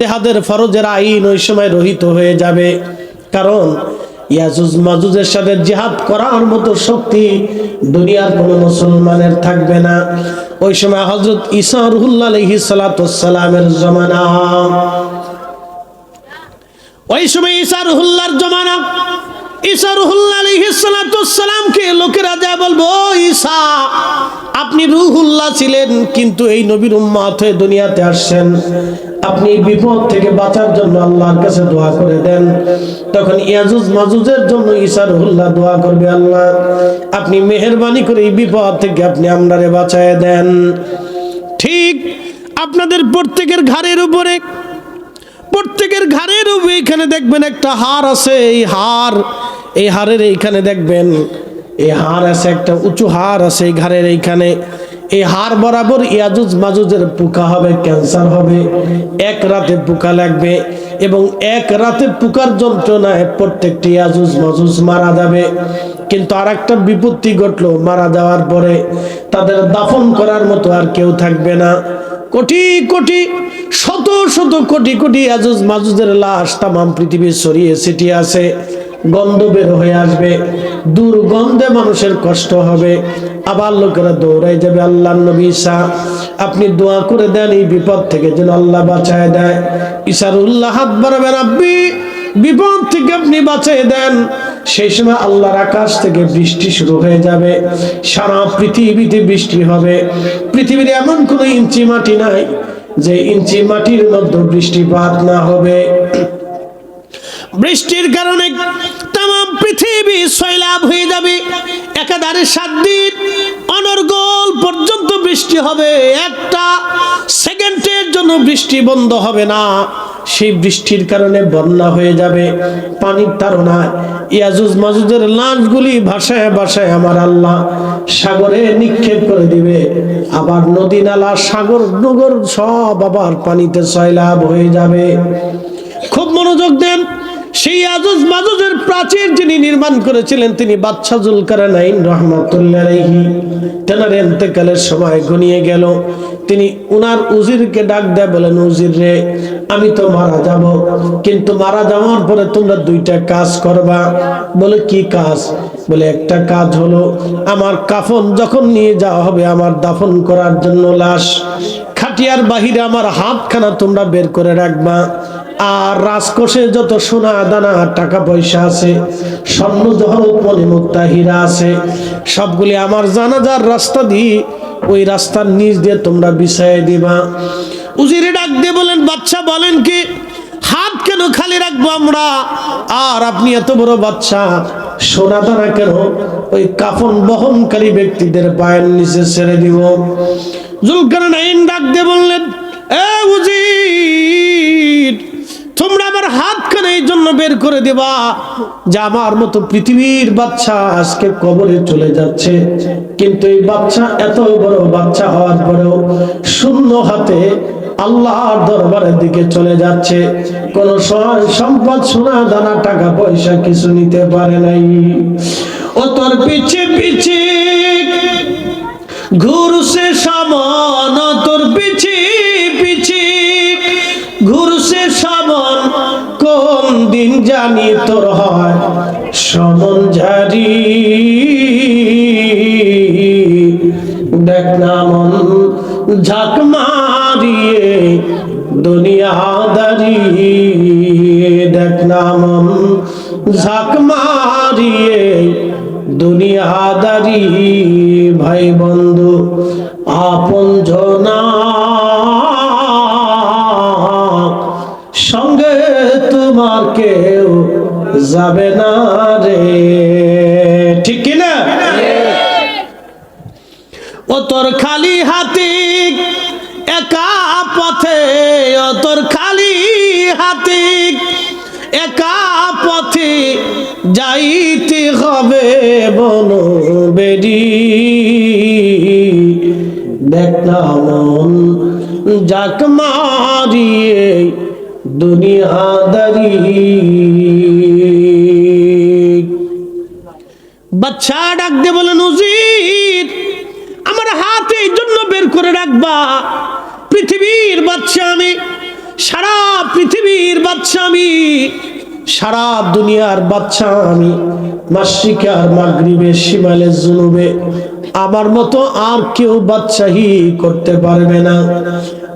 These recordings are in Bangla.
জিহাদের ফরজের আইন ওই সময় রহিত হয়ে যাবে, কারণ ইয়াজুজ মাজুজের সাথে জিহাদ করার মতো শক্তি দুনিয়ার কোনো মুসলমানের থাকবে না। ওই সময় হযরত ঈসা রুহুল্লাহ আলাইহিস সালাতু ওয়াস সালামের জামানা, ওই সময় ঈসা রুহুল্লাহর জামানা। ঈসা রুহুল্লাহ আলাইহিস সালাতু ওয়াস সালামকে লোকেরা যা বলবো, ও ঈসা আপনি রুহুল্লাহ ছিলেন, কিন্তু এই নবীর উম্মত হয়ে দুনিয়াতে আসছেন, আপনি বিপদ থেকে বাঁচার জন্য আল্লাহর কাছে দোয়া করে দেন। তখন ইয়াজুজ মাজুজের জন্য ঈসা রুহুল্লাহ দোয়া করবে, আল্লাহ আপনি মেহেরবানি করে এই বিপদ থেকে আপনি আমরারে বাঁচায় দেন। ঠিক আপনাদের প্রত্যেকের ঘাড়ের উপরে এখানে দেখবেন একটা হার আছে। এই হারের এইখানে দেখবেন এই হার আছে, একটা উঁচু হার আছে এই ঘাড়ের এইখানে। এই হার বরাবর ইয়াজুজ মাজুজের পোকা হবে, ক্যান্সার হবে, এক রাতে পোকা লাগবে, এবং এক রাতে পোকার যন্ত্রণায় প্রত্যেকটি ইয়াজুজ মাজুজ মারা যাবে। কিন্তু আর একটা বিপত্তি ঘটলো, মারা যাওয়ার পরে তাদের দাফন করার মতো আর কেউ থাকবে না। কোটি কোটি শত শত কোটি কোটি ইয়াজুজ মাজুজের লাশ তামাম পৃথিবী ছড়িয়ে ছিটিয়ে আছে। গন্ধ বের হয়ে আসবে, দুর্গন্ধে মানুষের কষ্ট হবে। আবার লোকেরা দৌড়াই যাবে, আল্লাহর নবী ঈসা আপনি দোয়া করে দেন এই বিপদ থেকে যেন আল্লাহ বাঁচায় দেয়। ঈসা রুহুল্লাহ হাত বাড়াবেন, আব্বি বিপদ থেকে আপনি বাঁচায় দেন। সেই সময় আল্লাহর আকাশ থেকে বৃষ্টি শুরু হয়ে যাবে, সারা পৃথিবীতে বৃষ্টি হবে। পৃথিবীর এমন কোনো ইঞ্চি মাটি নাই যে ইঞ্চি মাটির মধ্যে বৃষ্টিপাত না হবে। বৃষ্টির কারণে তামাম পৃথিবী সয়লাব হয়ে যাবে। একাধারে 7 দিন অনর্গল পর্যন্ত বৃষ্টি হবে, একটা সেকেন্ডের জন্য বৃষ্টি বন্ধ হবে না। সেই বৃষ্টির কারণে বন্যা হয়ে যাবে, পানির তাড়নায় ইয়াজুজ মাজুজের লাশগুলি ভাসায় ভাসায় আমার আল্লাহ সাগরে নিক্ষেপ করে দিবে। আবার নদী নালা সাগর নগর সব আবার পানিতে সয়লাব হয়ে যাবে। খুব মনোযোগ দেন। সেই ইয়াজুজ মাজুজের প্রাচীর যিনি নির্মাণ করেছিলেন তিনি বাদশা যুলকারনাইন রাহমাতুল্লাহ আলাইহি। তেনার ইন্তেকালের সময় ঘনিয়ে গেল। তিনি উনার উজিরকে ডাক দেয়, বলেন উজির রে, আমি তো মারা যাব, কিন্তু মারা যাওয়ার পরে তোমরা 2টা কাজ করবা। বলে কি কাজ? বলে একটা কাজ হলো আমার কাফন যখন নিয়ে যাওয়া হবে আমার দাফন করার জন্য লাশ, খাটিয়ার বাহিরে আমার হাতখানা তোমরা বের করে রাখবা। আর রাজকোষে যত সোনা দানা টাকা পয়সা আছে, স্বর্ণ জহরত মণিমুক্তা হীরা আছে, সবগুলি আমার জানাজার রাস্তা দিয়ে ওই রাস্তার নিচ দিয়ে তোমরা বিছায় দিবা। উজিরে ডাক দিয়ে বলেন, বাদশা বলেন কি, হাত কেন খালি রাখবো আমরা? আর আপনি এত বড় বাদশা, সোনা দানা কেন ওই কাফন বহনকারী ব্যক্তিদের পায়ের নিচে ছেড়ে দিব? যুলকারনাইন ডাক দিয়ে বললেন, এ উজির, তোমরা আমার হাতখানে এই জন্য বের করে দেবা যে আমার মতো পৃথিবীর বাচ্চা আজকে কবরে চলে যাচ্ছে, কিন্তু এই বাচ্চা এত বড় বাচ্চা হওয়ার পরেও শূন্য হাতে আল্লাহর দরবারের দিকে চলে যাচ্ছে, কোন সম্পদ সোনা দানা টাকা পয়সা কিছু নিতে পারে নাই। ও তোর পিছে পিছে ঘুরছে সামন, তোর পিছে পিছে ঘুরছে সামন, কোন দিন জানি তোর হয় সমন ঝারি। দেখ না মন ঝাঁক মারিয়ে দুনিয়াদারি, দেখ না মন ঝাঁক মারিয়ে দুনিয়াদারি। ভাই বন্ধু আপন জনা সঙ্গে তোমার কেউ যাবে না রে, ঠিক কিনা? ও তোর খালি হাতে একা পথে, ও তোর খালি হাতে একা পথে যাইতে হবে বন বেরি। দেখ না মন যাক মারিয়ে দুনিয়াদারি। বাদশা ডাক দিয়ে বলেন, উজির আমার হাতে এই জন্য বের করে রাখবা, পৃথিবীর বাদশা আমি, সারা বাদশা আমি, সারা দুনিয়ার বাদশা আমি, মাশরিকে আর মাগরিবে, শিমালে জুনুবে আমার মতো আর কেউ বাদশাহী করতে পারবে না।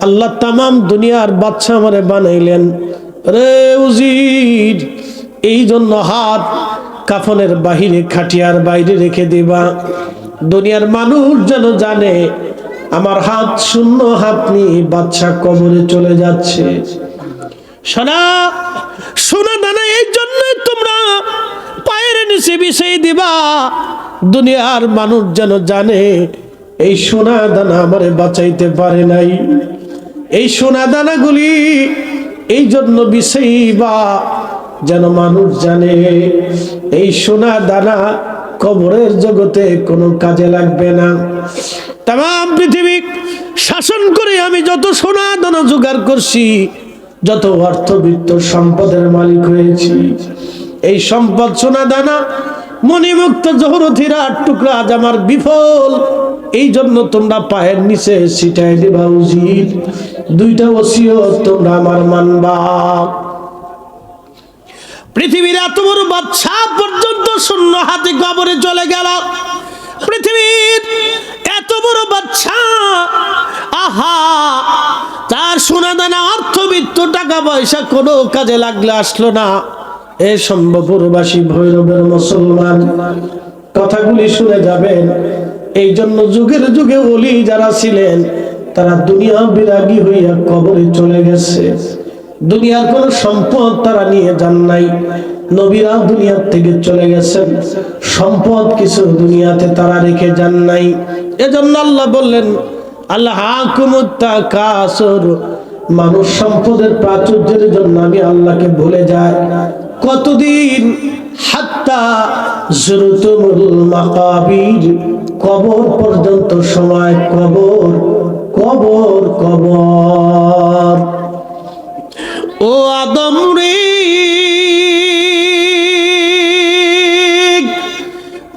আল্লাহ তামাম দুনিয়ার বাদশা আমারে বানাইলেন। রে উজির, এই জন্য হাত কাফনের বাহিরে, খাটিয়ার বাইরে রেখে দিবা, দুনিয়ার মানুষ যেন জানে আমার হাত শূন্য, হাত নিয়ে বাদশা কবরে চলে যাচ্ছে। সোনা সোনা দানা এই জন্যই তোমরা পায়ের নিচে বিছিয়ে দিবা, দুনিয়ার মানুষ যেন জানে এই সোনা দানা আমারে বাঁচাইতে পারে নাই। এই সোনা দানাগুলি এই জন্য বিছাইবা যেন মানুষ জানে এই সোনা দানা কবরের জগতে কোনো কাজে লাগবে না। তাম পৃথিবী শাসন করে আমি যত সোনা দানা জোগাড় করছি, যত অর্থবিত্ত সম্পদের মালিক হয়েছি, এই সম্পদ সোনা দানা মণিমুক্ত জহরথিরা টুকরা আজ আমার বিফল। এই জন্য তোমরা পায়ের নিচে ছিটাই দিবা উজির, দুইটা ওসিয়ত তোমরা আমার মানবা। পৃথিবীর এত বড় বাদশা পর্যন্ত শূন্য হাতে কবরে চলে গেল। পৃথিবীর এত বড় বাদশা, আহা, তার সোনা দানা অর্থবিত্ত টাকা পয়সা কোনো কাজে লাগলে আসলো না। এ সম্ভবপুরবাসী ভৈরবের মুসলমান, কথাগুলি শুনে যাবেন। এই জন্য যুগের যুগে ওলি যারা ছিলেন তারা দুনিয়া বিরাগী হইয়া কবরে চলে গেছে। দুনিয়ার কোন সম্পদ তারা নিয়ে যান নাই। নবীরা দুনিয়ার থেকে চলে গেছেন, সম্পদ কিছু দুনিয়াতে তারা রেখে যান নাই। এজন্য আল্লাহ বললেন আল্লাহাকুমুত তাকাসুর, মানুষ সম্পদের প্রাচুর্যের জন্য আমি আল্লাহকে ভুলে যাই। কতদিন? হাত্তা যুরতুমুল মাকাবির, কবর পর্যন্ত সময়, কবর কবর কবর। ও আদম রে,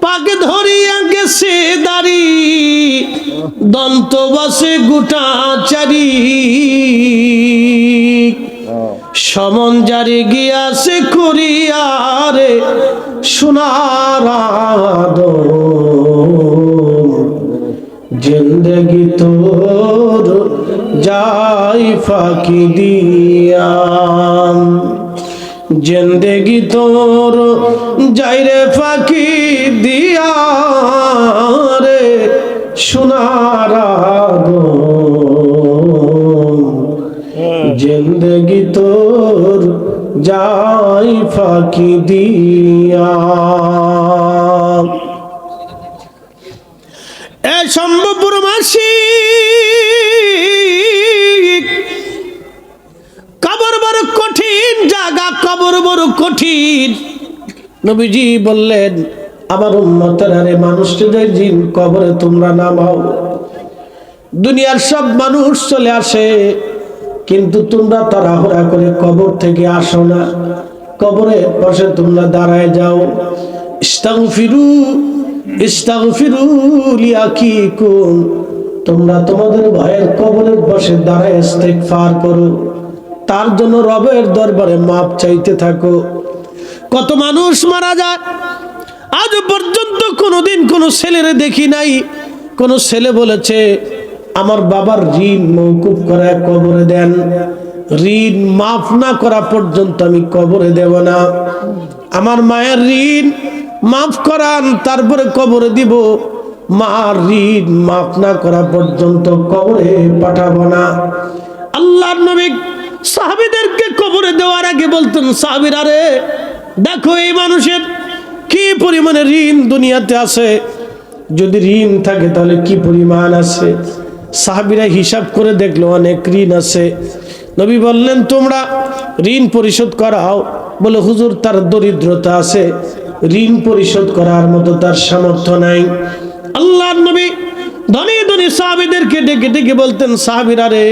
পাক ধরিয়া গেছে দাড়ি, দন্ত বসে গোটা চারি, সমন জারি গিয়াছে করিয়ারে সোনার আদম, জিন্দগি তোর যাই ফাঁকি দিয়াম, জিন্দগি তোর যাই রে ফাঁকি দিয়া রে সোনার আদম, জিন্দগি তোর যাই ফাঁকি দিয়া। এ সম্ভবপুর মাসি, কবর বড় কঠিন জায়গা, কবর বড় কঠিন। নবীজি বললেন আমার উম্মতেরা রে, মানুষদের জিন কবরে তোমরা নামাও। দুনিয়ার সব মানুষ চলে আসে, কিন্তু তোমরা তাড়াহুড়া করে কবর থেকে আসো না, কবরের পাশে তোমরা দাঁড়ায় যাও। ইস্তাগফিরু ইস্তাগফিরু লিআকিকুম, তোমরা তোমাদের ভাইয়ের কবরের পাশে দাঁড়ায় ইস্তিগফার করো, তার জন্য রবের দরবারে মাপ চাইতে থাকো। কত মানুষ মারা যায়, আজ পর্যন্ত কোনোদিন কোনো ছেলেরে দেখি নাই কোনো ছেলে বলেছে আমার বাবার ঋণ মওকুফ করে কবরে দেন, ঋণ মাফ না করা পর্যন্ত আমি কবরে দেব না। আমার মায়ের ঋণ মাফ করান, তারপরে কবরে দিব। মার ঋণ মাফ না করা পর্যন্ত কবরে পাঠাবো না। আল্লাহর নবী সাহাবীদেরকে কবরে দেওয়ার আগে বলতেন, সাহাবীরা রে দেখো এই মানুষের কি পরিমাণে ঋণ দুনিয়াতে আছে, যদি ঋণ থাকে তাহলে কি পরিমাণ আছে। সাহাবীরা হিসাব করে দেখলো অনেক ঋণ আছে। নবী বললেন তোমরা ঋণ পরিশোধ করাও। বলে হুজুর তার দরিদ্রতা আছে, ঋণ পরিশোধ করার মতো তার সামর্থ্য নাই। আল্লাহর নবী ধনী ধনী সাহাবীদেরকে ডেকে ডেকে বলতেন, সাহাবীরা রে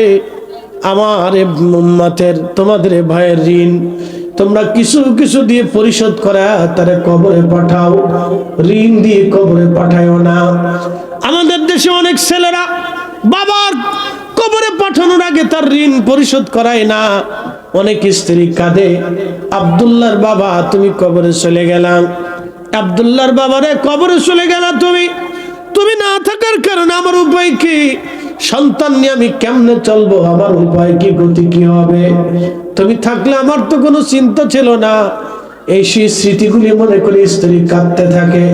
আমার উম্মতের তোমাদের ভাইয়ের ঋণ তোমরা কিছু কিছু দিয়ে পরিশোধ করা তারে কবরে পাঠাও, ঋণ দিয়ে কবরে পাঠায়ও না। আমাদের দেশে অনেক ছেলেরা বাবার কবরে পাঠানোর আগে তার ঋণ পরিশোধ করায় না। অনেক স্ত্রী কাঁদে, আব্দুল্লাহর বাবা তুমি কবরে চলে গেলাম, আব্দুল্লাহর বাবারে কবরে চলে গেলা তুমি না থাকার কারণে আমার উপায় কি? সন্তান নিয়ে আমি কেমনে চলবো? আমার উপায় কি, গতি কি হবে? তুমি থাকলে আমার তো কোনো চিন্তা ছিল না। এই সেই স্মৃতিগুলি মনে করে স্ত্রী কাঁদতে থাকে,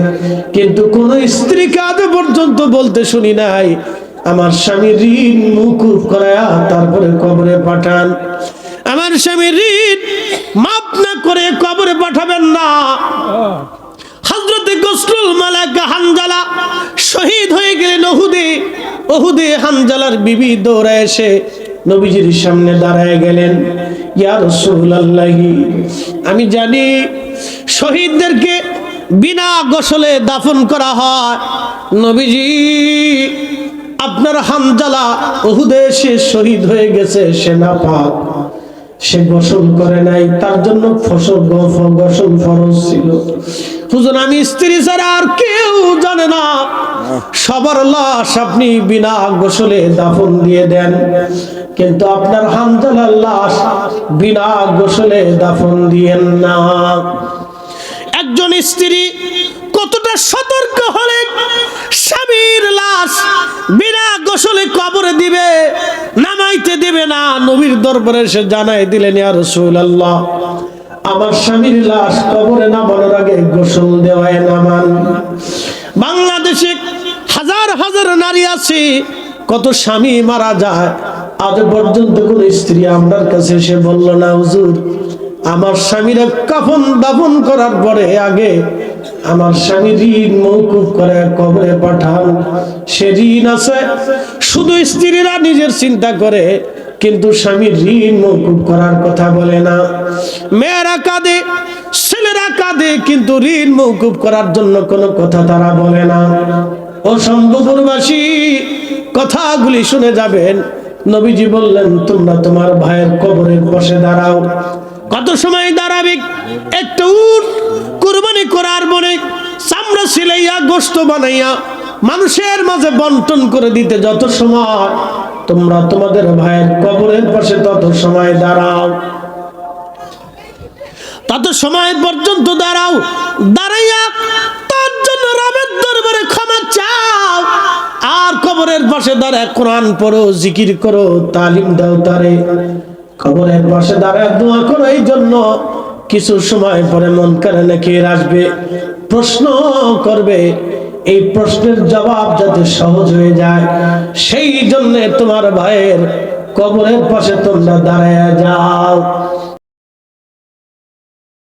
কিন্তু কোন স্ত্রীকে আজ পর্যন্ত বলতে শুনি নাই আমার স্বামী ঋণ মুকুব করায়া তারপরে কবরে পাঠান। আমার স্বামী ঋণ মাফ না করে কবরে পাঠাবেন না। হযরতে গসরুল মালাকা হানজালা শহীদ হয়ে গেলেন ওহুদে। হানজালার বিবি দৌড়ায় এসে নবীজির সামনে দাঁড়ায় গেলেন, ইয়া রাসূলুল্লাহি, আমি জানি শহীদদেরকে বিনা গোসলে দাফন করা হয়। নবীজি, আপনার হানজালা ওহুদে সে শহীদ হয়ে গেছে, সে নাপাক, সে গোসল করে নাই, তার জন্য গোসল ফরজ ছিল। হুজুর, আমি স্ত্রী ছাড়া আর কেউ জানে না, সবার লাশ আপনি বিনা গোসলে দাফন দিয়ে দেন, কিন্তু আপনার হানজালার লাশ বিনা গোসলে দাফন দিয়েন না। একজন স্ত্রী কতটা সতর্ক হলে স্বামীর লাশ বিনা গোসলে কবরে দিবে, নামাইতে দেবে না। নবীর দরবারে এসে জানাই দিলেন, ইয়া রাসূলুল্লাহ, আমার স্বামীর লাশ কবরে নামানোর আগে গোসল দেওয়ায় নামান। বাংলাদেশে হাজার হাজার নারী আছে, কত স্বামী মারা যায়, আজ পর্যন্ত কোন স্ত্রী আমার কাছে এসে বলল না, হুজুর আমার স্বামীরা কাফন দাফন করার পরে আগে আমার স্বামী ঋণ মওকুফ করে কবরে পাঠান। সে ঋণ আছে, শুধু স্ত্রীরা নিজের চিন্তা করে, কিন্তু স্বামীর ঋণ মওকুফ করার কথা বলে না। মেয়েরা কাঁদে, ছেলেরা কাঁদে, কিন্তু ঋণ মওকুফ করার জন্য কোনো কথা তারা বলে না। ও শম্ভুপুরবাসী, কথাগুলি শুনে যাবেন। নবীজি বললেন, তোমরা তোমার ভাইয়ের কবরের পাশে দাঁড়াও। কত সময় দাঁড়াবে? একটা উট কুরবানি করার মনে চামড়া সিলাইয়া গোশত বানাইয়া মানুষের মাঝে বন্টন করে দিতে যত সময়, তোমরা তোমাদের ভাইয়ের কবরের পাশে তত সময় দাঁড়াও। তত সময় পর্যন্ত দাঁড়াও, দাঁড়াইয়া তার জন্য রবের দরবারে ক্ষমা চাও। আর কবরের পাশে দাঁড়ায় কোরআন পড়ো, জিকির করো, তালিম দাও তারে। কবরের পাশে দাঁড়ায় দোয়া করো। এই জন্য কিছু সময় পরে মুনকার নাকির আসবে, প্রশ্ন করবে, এই প্রশ্নের জবাব যাতে সহজ হয়ে যায়, সেই জন্য তোমার ভাইয়ের কবরের পাশে তোমরা দাঁড়ায় যাও।